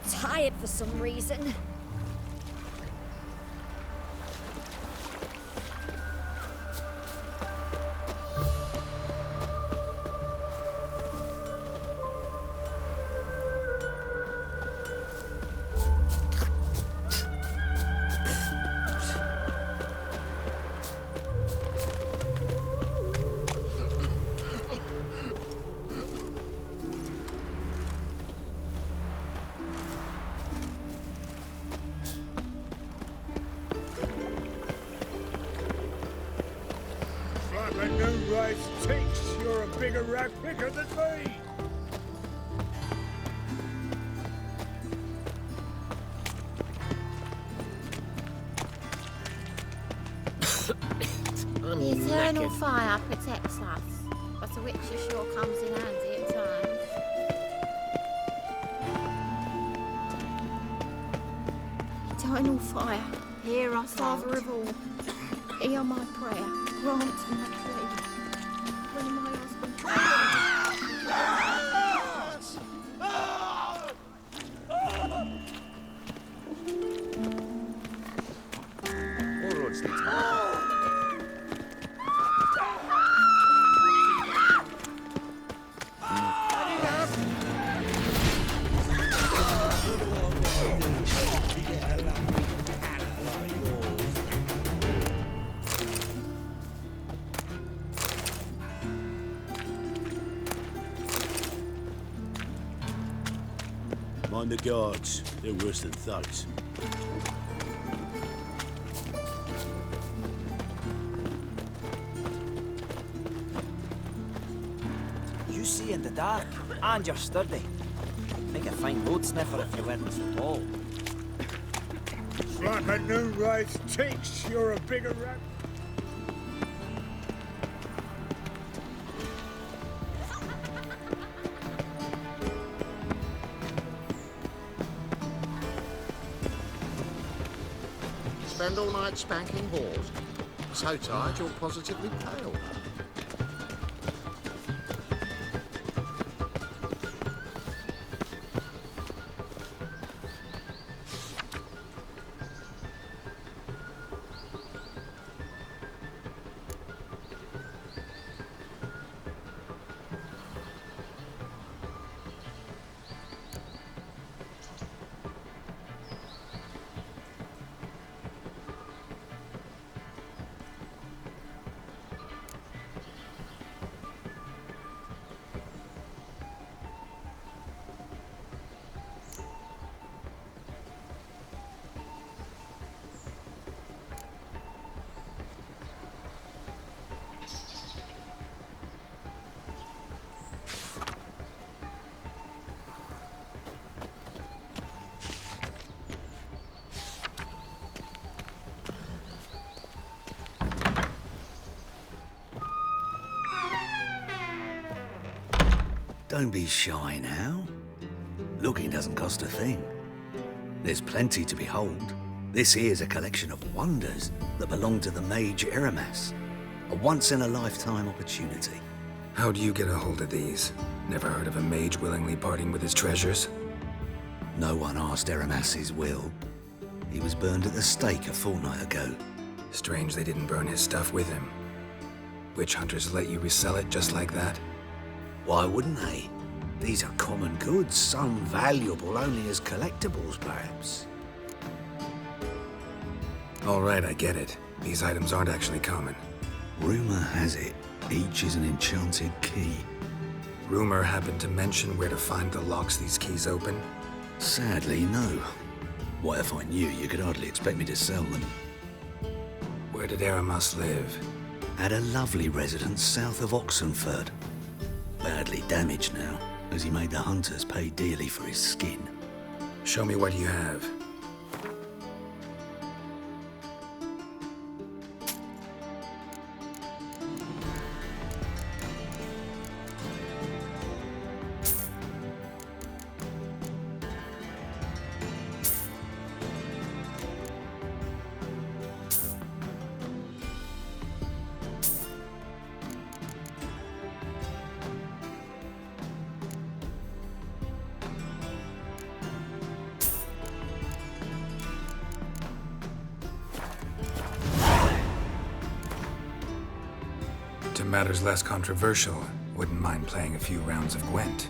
tired for some reason. The new race thinks you're a bigger rat picker than me. The eternal fire protects us, but a witcher sure comes in handy at times. Eternal fire, hear us, Father of all. Hear my prayer, grant my plea. When my husband All roads lead to Mind the guards. They're worse than thugs. You see in the dark, and you're sturdy. Make a fine road sniffer if you weren't so tall. It's like a new race thinks you're a bigger rat. spend all night spanking whores. So tired you're positively pale. Don't be shy now. Looking doesn't cost a thing. There's plenty to behold. This here's a collection of wonders that belong to the mage Eramas. A once-in-a-lifetime opportunity. How do you get a hold of these? Never heard of a mage willingly parting with his treasures? No one asked Eramas's will. He was burned at the stake a fortnight ago. Strange they didn't burn his stuff with him. Witch hunters let you resell it just like that? Why wouldn't they? These are common goods, some valuable only as collectibles, perhaps. All right, I get it. These items aren't actually common. Rumor has it, each is an enchanted key. Rumor happened to mention where to find the locks these keys open? Sadly, no. What if I knew? You could hardly expect me to sell them. Where did Eramas live? At a lovely residence south of Oxenford. Badly damaged now, as he made the hunters pay dearly for his skin. Show me what you have. to matters less controversial, wouldn't mind playing a few rounds of Gwent.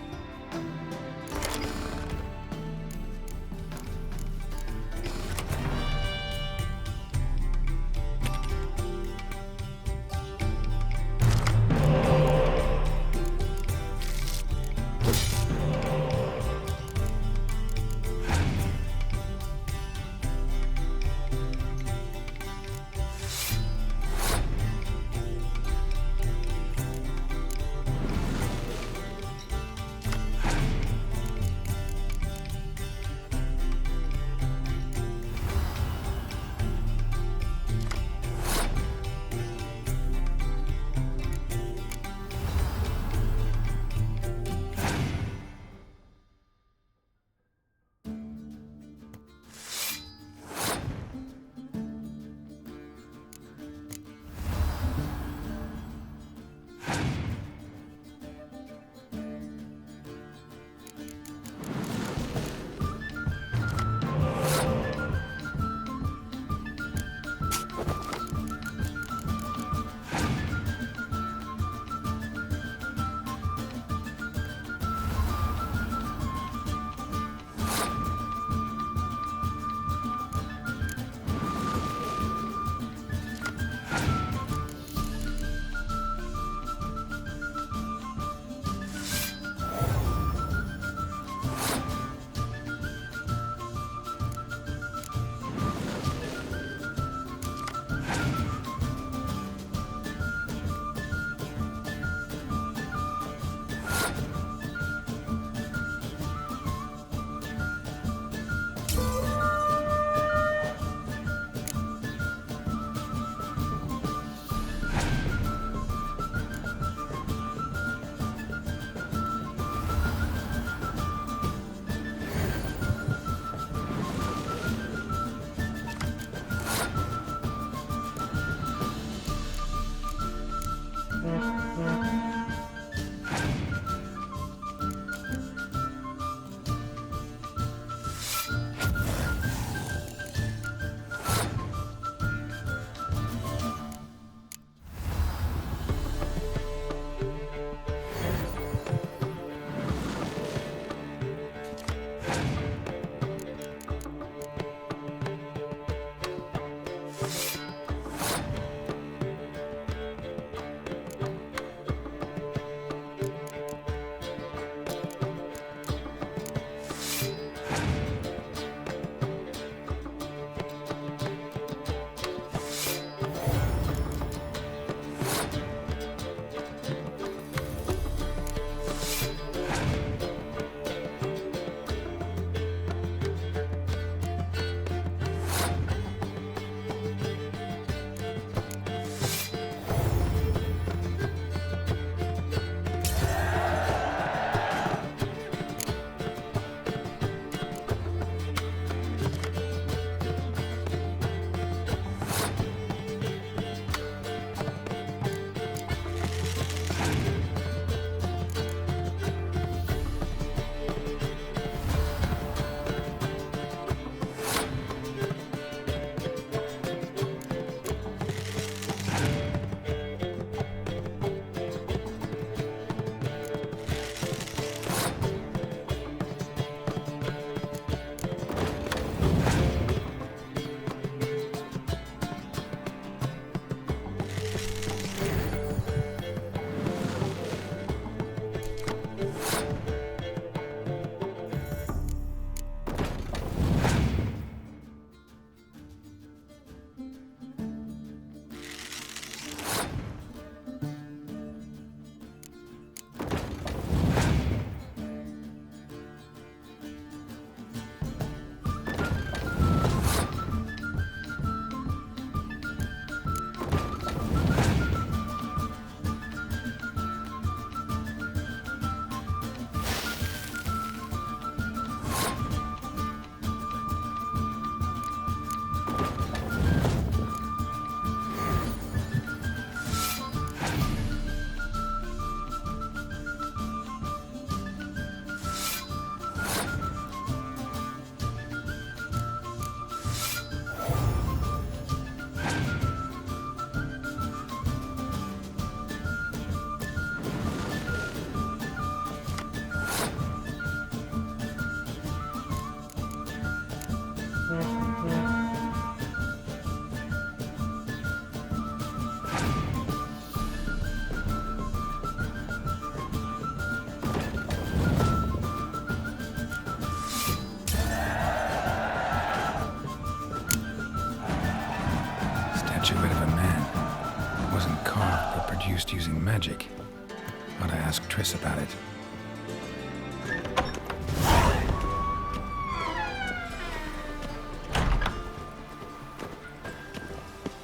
ask Triss about it.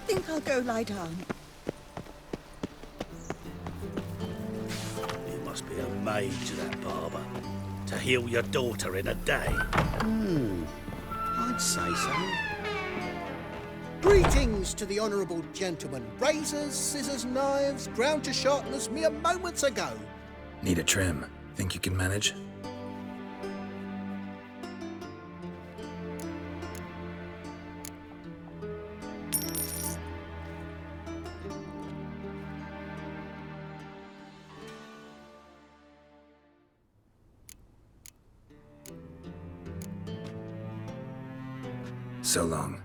Think I'll go lie down. You must be a maid to that barber. To heal your daughter in a day. I'd say so. Greetings to the honourable gentleman. Razors, scissors, knives, ground to sharpness mere moments ago. Need a trim. Think you can manage? So long.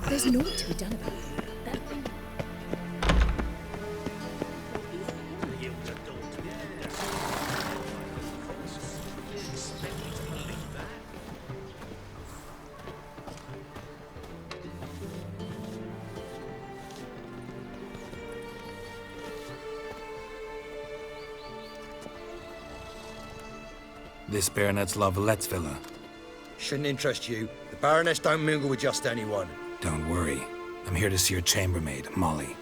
There's naught to be done about that. Heal your daughter. This Baronet's La Vallette's villa. Shouldn't interest you. The Baroness don't mingle with just anyone. Don't worry. I'm here to see your chambermaid, Molly.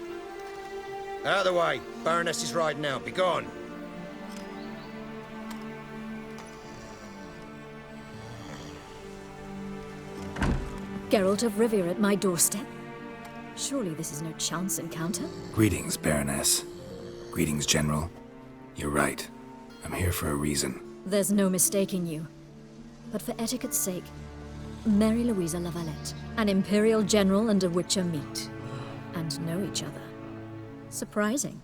Out of the way. Baroness is riding out. Be gone. Geralt of Rivia at my doorstep? Surely this is no chance encounter? Greetings, Baroness. Greetings, General. You're right. I'm here for a reason. There's no mistaking you. But for etiquette's sake, Mary Louisa La Valette, an Imperial General and a Witcher meet. And know each other. Surprising.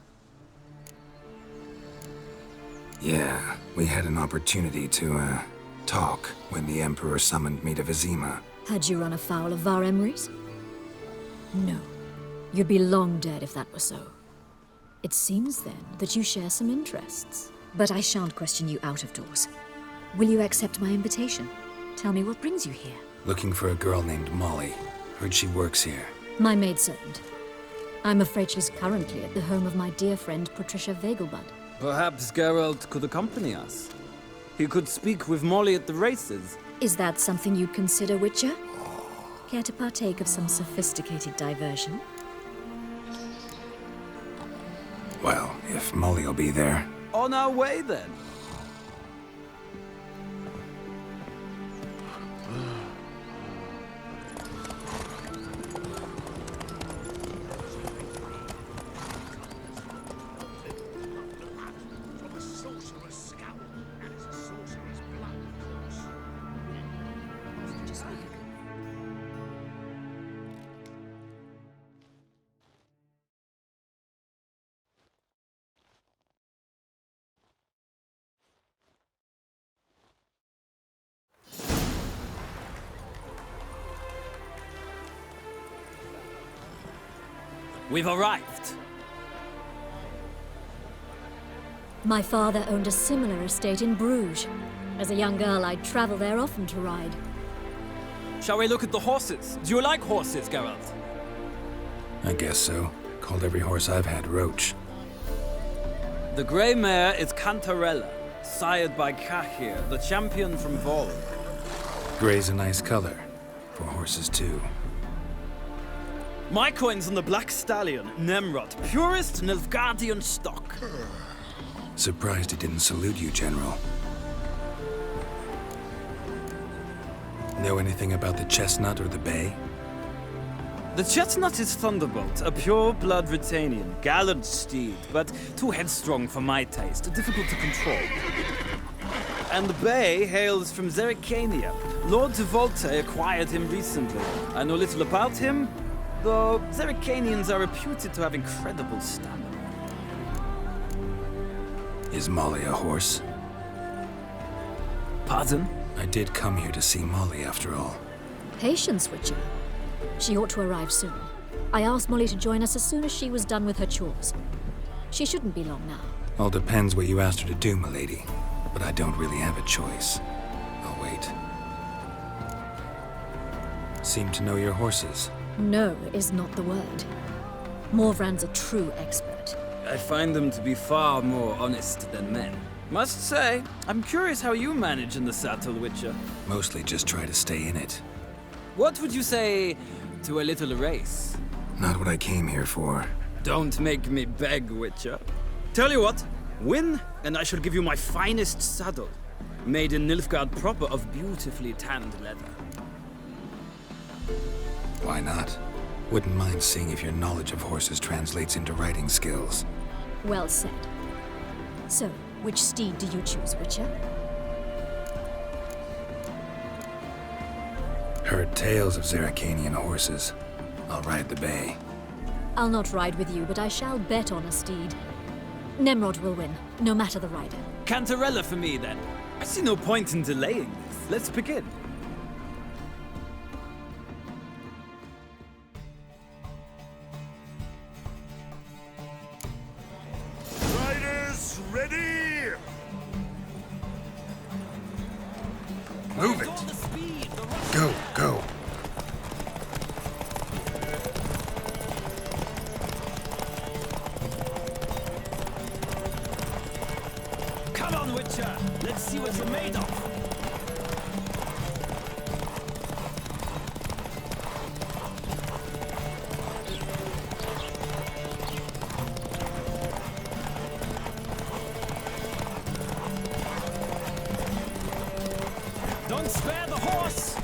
Yeah, we had an opportunity to, talk when the Emperor summoned me to Vizima. Had you run afoul of Var Emrys? No. You'd be long dead if that were so. It seems then that you share some interests. But I shan't question you out of doors. Will you accept my invitation? Tell me what brings you here. Looking for a girl named Molly. Heard she works here. My maidservant. I'm afraid she's currently at the home of my dear friend Patricia Vegelbud. Perhaps Geralt could accompany us. He could speak with Molly at the races. Is that something you'd consider, Witcher? Care to partake of some sophisticated diversion? Well, if Molly'll be there. On our way, then. We've arrived. My father owned a similar estate in Bruges. As a young girl, I'd travel there often to ride. Shall we look at the horses? Do you like horses, Geralt? I guess so. Called every horse I've had Roach. The grey mare is Cantarella, sired by Cahir, the champion from Vol. Grey's a nice color. For horses, too. My coin's on the Black Stallion, Nemrod, purest Nilfgaardian stock. Surprised he didn't salute you, General. Know anything about the chestnut or the bay? The chestnut is Thunderbolt, a pure-blood Britannian, gallant steed, but too headstrong for my taste, difficult to control. And the bay hails from Zerrikania. Lord de Volte acquired him recently. I know little about him, though Zerrikanians are reputed to have incredible stamina. Is Molly a horse? Pardon? I did come here to see Molly, after all. Patience, Witcher. She ought to arrive soon. I asked Molly to join us as soon as she was done with her chores. She shouldn't be long now. All depends what you asked her to do, milady. But I don't really have a choice. I'll wait. seem to know your horses. No is not the word. Morvran's a true expert. I find them to be far more honest than men. Must say, I'm curious how you manage in the saddle, Witcher. Mostly just try to stay in it. What would you say to a little race? Not what I came here for. Don't make me beg, Witcher. Tell you what, win, and I shall give you my finest saddle. Made in Nilfgaard proper of beautifully tanned leather. Why not? Wouldn't mind seeing if your knowledge of horses translates into riding skills. Well said. So, which steed do you choose, Witcher? Heard tales of Zeracanian horses. I'll ride the bay. I'll not ride with you, but I shall bet on a steed. Nemrod will win, no matter the rider. Cantarella for me, then. I see no point in delaying this. Let's begin. Riders, ready! Move it! Go, go. Come on, Witcher! Let's see what you're made of! Don't spare the horse!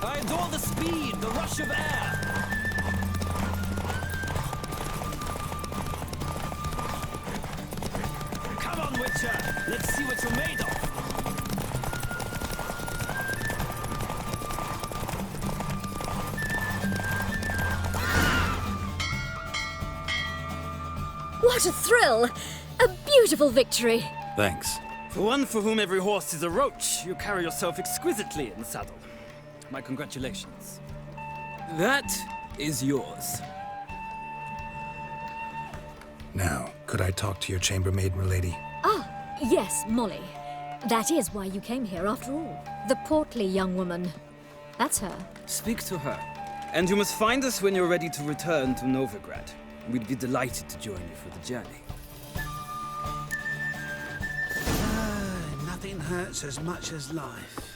I adore the speed, the rush of air. Come on, Witcher. Let's see what you're made of. What a thrill! A beautiful victory! Thanks. For one for whom every horse is a roach, you carry yourself exquisitely in the saddle. My congratulations. That is yours. Now, could I talk to your chambermaid, milady? Ah, yes, Molly. That is why you came here after all. The portly young woman. That's her. Speak to her. And you must find us when you're ready to return to Novigrad. We'd be delighted to join you for the journey. Nothing hurts as much as life.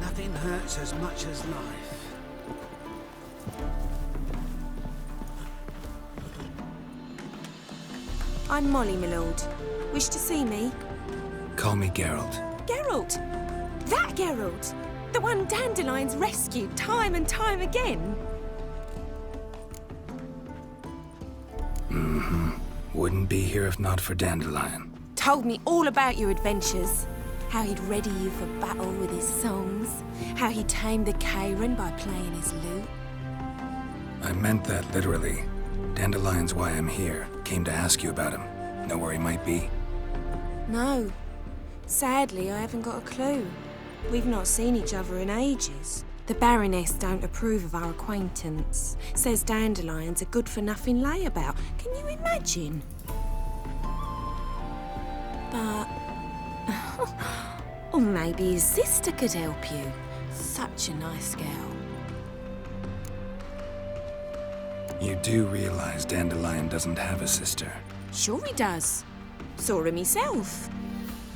Nothing hurts as much as life. I'm Molly, my lord. Wish to see me? Call me Geralt. Geralt! That Geralt! The one Dandelion's rescued time and time again! Mm-hmm. Wouldn't be here if not for Dandelion. Told me all about your adventures. How he'd ready you for battle with his songs. How he tamed the Kairan by playing his lute. I meant that literally. Dandelion's why I'm here. Came to ask you about him. Know where he might be? No. Sadly, I haven't got a clue. We've not seen each other in ages. The Baroness don't approve of our acquaintance. Says Dandelion's a good-for-nothing layabout. Can you imagine? But... or maybe his sister could help you. Such a nice girl. You do realize Dandelion doesn't have a sister? Sure he does. Saw him myself.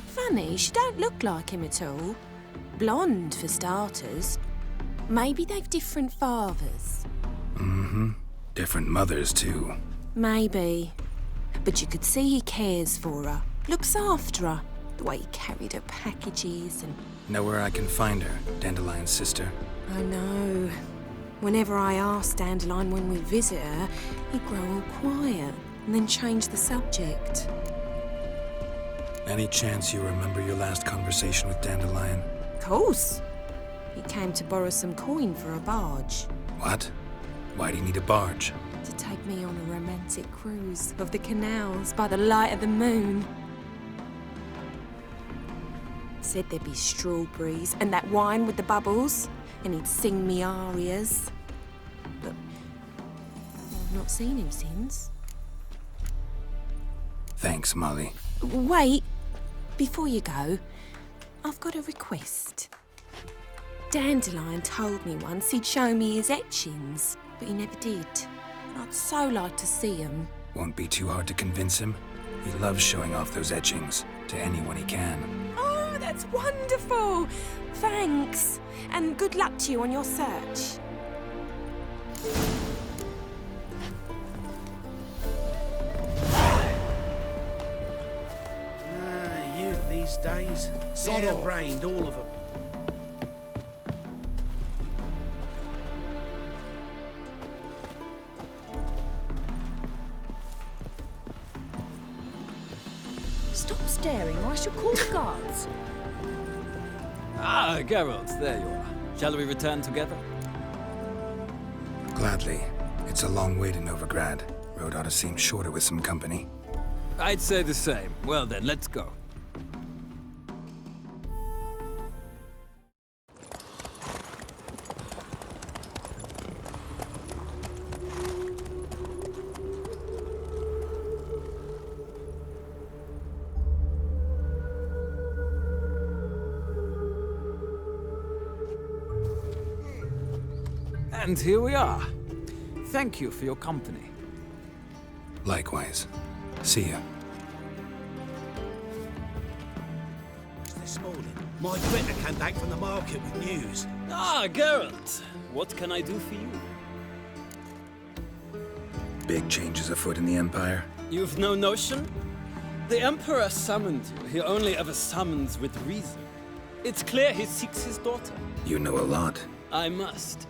Funny, she don't look like him at all. Blonde, for starters. Maybe they've different fathers. Mm-hmm. Different mothers, too. Maybe. But you could see he cares for her. Looks after her. The way he carried her packages and... Know where I can find her, Dandelion's sister? I know. Whenever I ask Dandelion when we visit her, he'd grow all quiet. and then change the subject. Any chance you remember your last conversation with Dandelion? Of course. He came to borrow some coin for a barge. What? Why do you need a barge? To take me on a romantic cruise of the canals by the light of the moon. Said there'd be strawberries and that wine with the bubbles, and he'd sing me arias. But I've not seen him since. Thanks, Molly. Wait, before you go, I've got a request. Dandelion told me once he'd show me his etchings, but he never did. I'd so like to see them. Won't be too hard to convince him. He loves showing off those etchings to anyone he can. Oh, that's wonderful! Thanks, and good luck to you on your search. Youth these days. Hair-brained, all of them. Stop staring or I shall call the guards. Ah, Geralt, there you are. Shall we return together? Gladly. It's a long way to Novigrad. Road ought to seem shorter with some company. I'd say the same. Well then, let's go. And here we are. Thank you for your company. Likewise. See ya. This morning, my brethren came back from the market with news. Ah, Geralt. What can I do for you? Big changes afoot in the Empire. You've no notion? The Emperor summoned you. He only ever summons with reason. It's clear he seeks his daughter. You know a lot. I must.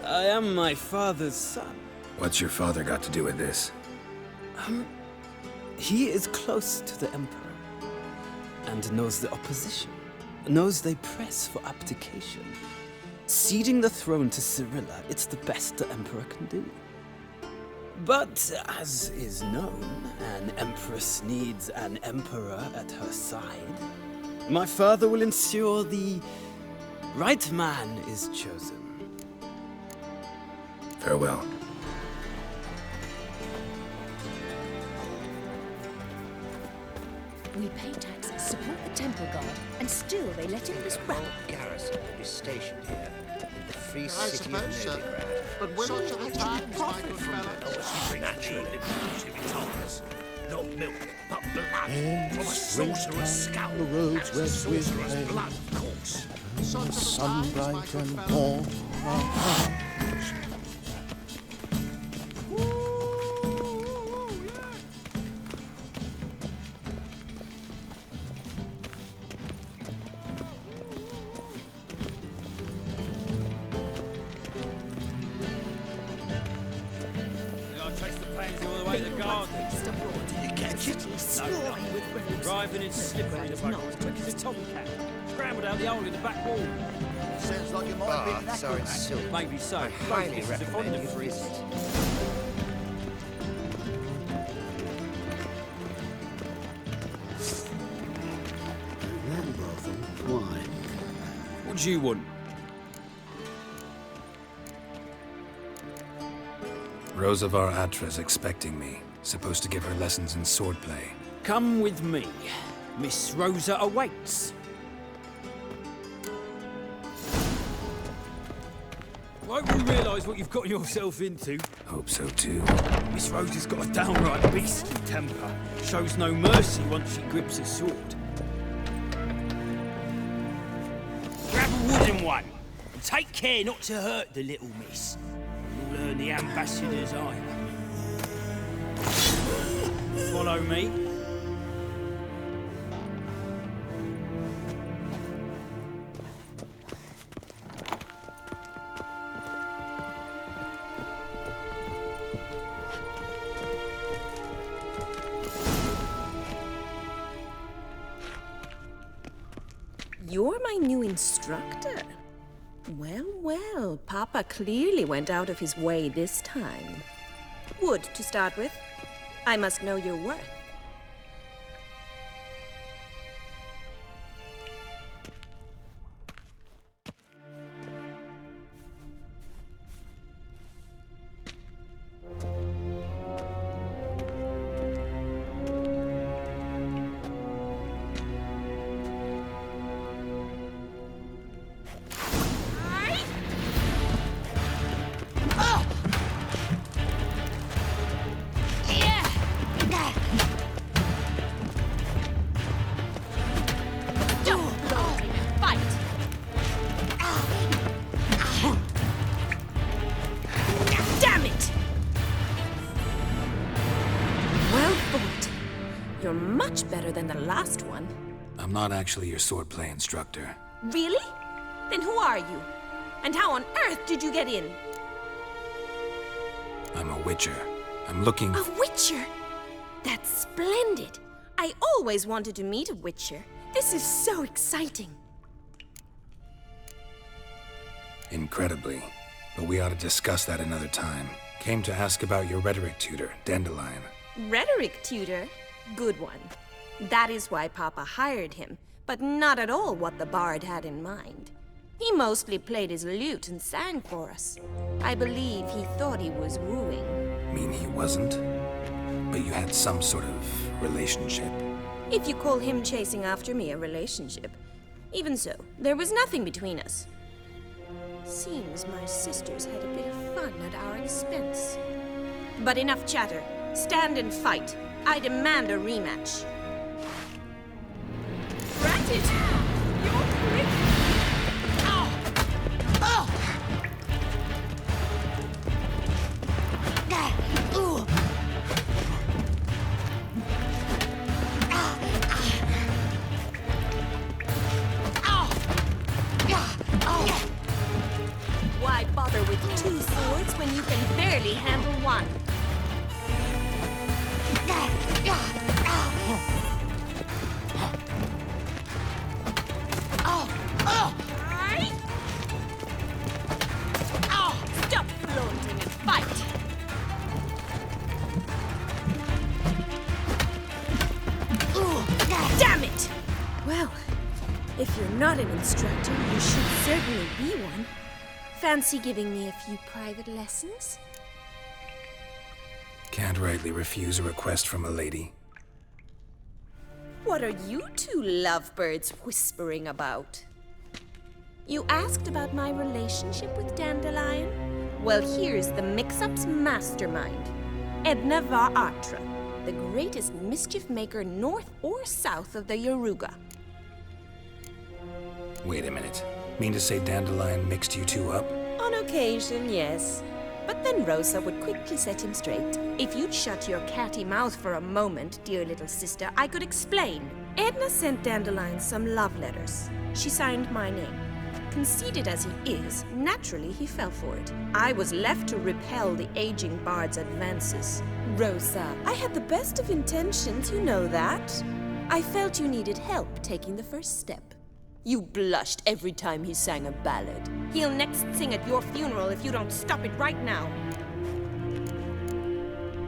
I am my father's son. What's your father got to do with this? He is close to the Emperor and knows the opposition, knows they press for abdication. Ceding the throne to Cyrilla, it's the best the Emperor can do. But, as is known, an Empress needs an Emperor at her side. My father will ensure the right man is chosen. Farewell. We pay taxes, support the Temple Guard, and still they let in this rabble. Garrison will be stationed here in the free I city of suppose so. Novigrad. But when such are the times, my good fellow. Naturally, guitars. Not milk, but blood. From a sorcerer's skull. The roads That's the red with sorcerer's pain. blood, of course. The sun bright and warm. I'll chase the pansy all the way to the garden. Did you catch it? Driving in slippery the boat as quick as a tomcat. Scrambled out the hole in the back wall. Sounds like it might be Baths that are in silk. Maybe so. I Both highly horses are fond recommend of you frizz. visit. That brothel? Why? What do you want? Rosavar Atra's expecting me. Supposed to give her lessons in swordplay. Come with me. Miss Rosa awaits. Won't you realise what you've got yourself into? Hope so too. Miss Rosa's got a downright beastly temper. Shows no mercy once she grips a sword. Grab a wooden one. And take care not to hurt the little miss. You'll learn the ambassador's ire. Follow me. you're my new instructor? Well, well, Papa clearly went out of his way this time. Wood, to start with. I must know your worth. You're much better than the last one. I'm not actually your swordplay instructor. Really? Then who are you? And how on earth did you get in? I'm a witcher. I'm looking... A witcher? That's splendid. I always wanted to meet a witcher. This is so exciting. Incredibly. But we ought to discuss that another time. Came to ask about your rhetoric tutor, Dandelion. Rhetoric tutor? Good one. That is why Papa hired him, but not at all what the bard had in mind. He mostly played his lute and sang for us. I believe he thought he was wooing. Mean he wasn't? But you had some sort of relationship. If you call him chasing after me a relationship. Even so, there was nothing between us. Seems my sisters had a bit of fun at our expense. But enough chatter. Stand and fight. I demand a rematch. Drat it! You're quick! Ow! Oh! Ooh! Why bother with two swords when you can barely handle one? Stop flaunting and fight! Damn it! Well, if you're not an instructor, you should certainly be one. Fancy giving me a few private lessons? Can't rightly refuse a request from a lady. What are you two lovebirds whispering about? You asked about my relationship with Dandelion? Well, here's the mix-up's mastermind. Edna var Atra, the greatest mischief maker north or south of the Yaruga. Wait a minute. Mean to say Dandelion mixed you two up? On occasion, yes. But then Rosa would quickly set him straight. If you'd shut your catty mouth for a moment, dear little sister, I could explain. Edna sent Dandelion some love letters. She signed my name. Conceited as he is, naturally he fell for it. I was left to repel the aging bard's advances. Rosa, I had the best of intentions, you know that. I felt you needed help taking the first step. You blushed every time he sang a ballad. He'll next sing at your funeral if you don't stop it right now.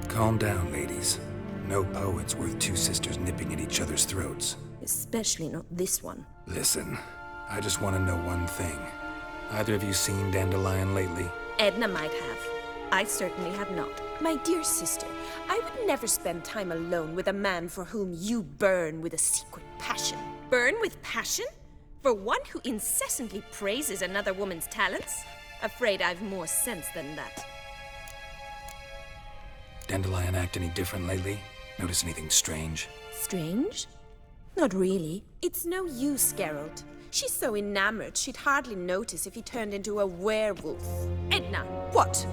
Calm down, ladies. No poet's worth two sisters nipping at each other's throats. Especially not this one. Listen, I just want to know one thing. Either of you seen Dandelion lately? Edna might have. I certainly have not. My dear sister, I would never spend time alone with a man for whom you burn with a secret passion. Burn with passion? For one who incessantly praises another woman's talents? Afraid I've more sense than that. Dandelion act any different lately? Notice anything strange? Strange? Not really. It's no use, Geralt. She's so enamored she'd hardly notice if he turned into a werewolf. Edna, what?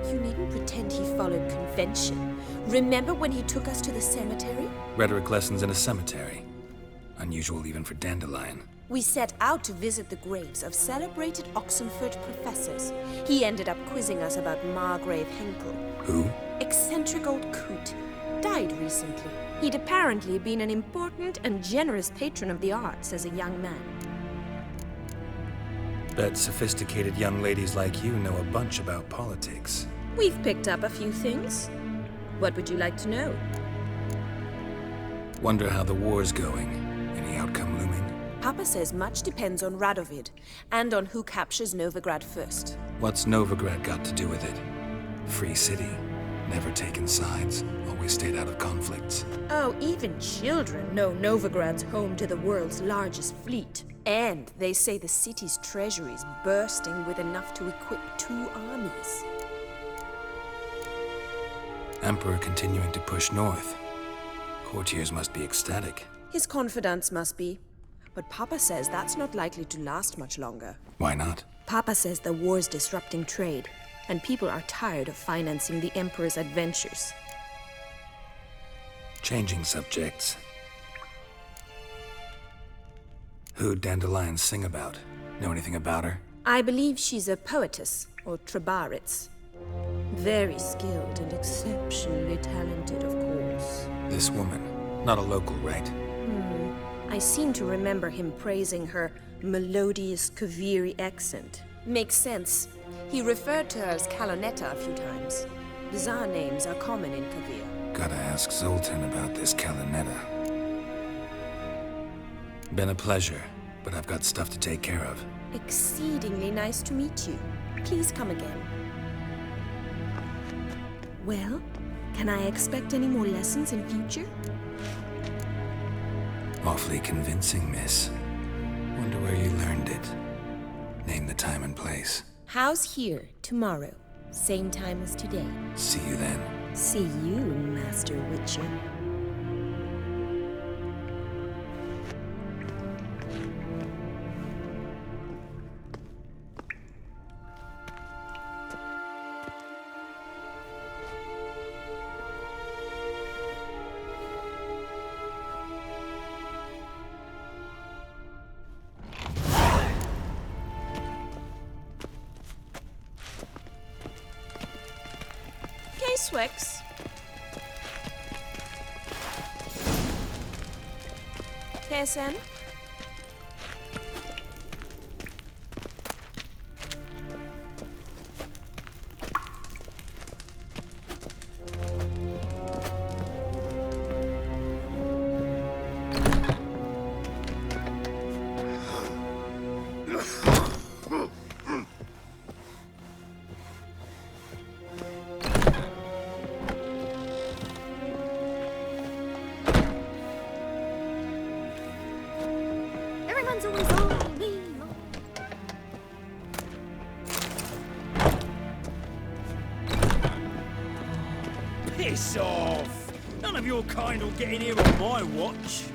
You needn't pretend he followed convention. Remember when he took us to the cemetery? Rhetoric lessons in a cemetery. Unusual even for Dandelion. We set out to visit the graves of celebrated Oxenford professors. He ended up quizzing us about Margrave Henkel. Who? Eccentric old coot. Died recently. He'd apparently been an important and generous patron of the arts as a young man. Bet sophisticated young ladies like you know a bunch about politics. We've picked up a few things. What would you like to know? Wonder how the war's going. Any outcome looming? Papa says much depends on Radovid, and on who captures Novigrad first. What's Novigrad got to do with it? Free city. Never taken sides. Always stayed out of conflicts. Oh, even children know Novigrad's home to the world's largest fleet. And they say the city's treasury's bursting with enough to equip 2 armies. Emperor continuing to push north. Courtiers must be ecstatic. His confidants must be. But Papa says that's not likely to last much longer. Why not? Papa says the war's disrupting trade, and people are tired of financing the Emperor's adventures. Changing subjects. Who'd Dandelion sing about? Know anything about her? I believe she's a poetess, or Trebaritz. Very skilled and exceptionally talented, of course. This woman. Not a local, right? I seem to remember him praising her melodious Kaviri accent. Makes sense. He referred to her as Kalonetta a few times. Bizarre names are common in Kavir. Gotta ask Zoltan about this Kalonetta. Been a pleasure, but I've got stuff to take care of. Exceedingly nice to meet you. Please come again. Well, can I expect any more lessons in future? Awfully convincing, miss. Wonder where you learned it. Name the time and place. How's here tomorrow? Same time as today. See you then. See you, Master Witcher. Swix. KSN? Piss off! None of your kind will get in here on my watch.